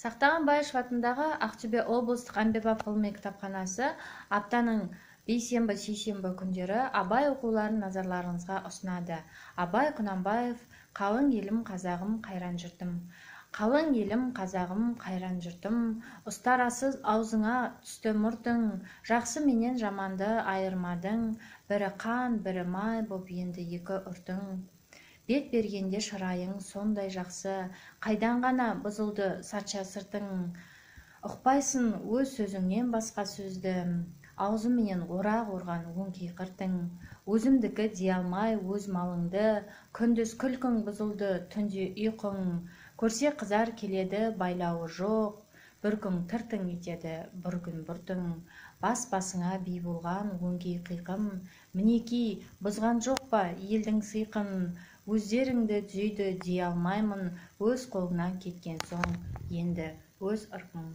Сақтағанбаев атындағы Ақтөбе облыстық әмбебап ғылыми кітапханасы аптаның бейсенбі сейсенбі күндері абай оқуларын назарларыңызға ұсынады. Абай Құнанбаев «Қалың елім қазағым қайран жұртым». Қалың елім қазағым қайран жұртым, ұстарасыз аузыңа түсті мұртың, жақсы менен жаманды айырмадың, бірі қан, бірі май боп енді екі ұртың. Бет бергенде шырайың сондай жақсы, қайдан ғана бұзылды сатша сыртың. Ұқпайсың өз сөзіңнен басқа сөзді, аузыменен орақ орған өңкей қыртың. Өзімдікі дей алмай өз малыңды, күндіз күлкің бұзылды түнде ұйқың. Көрсе қызар келеді байлауы жоқ, бір күн тыртың етеді бір күн бұртың. Бас-басыңа би болған өңкей қиқым, мінекей бұзған жоқ па елдің сыйқын. Өздеріңді түзейді дей алмаймын, өз қолыңнан кеткен соң енді өз ырқың.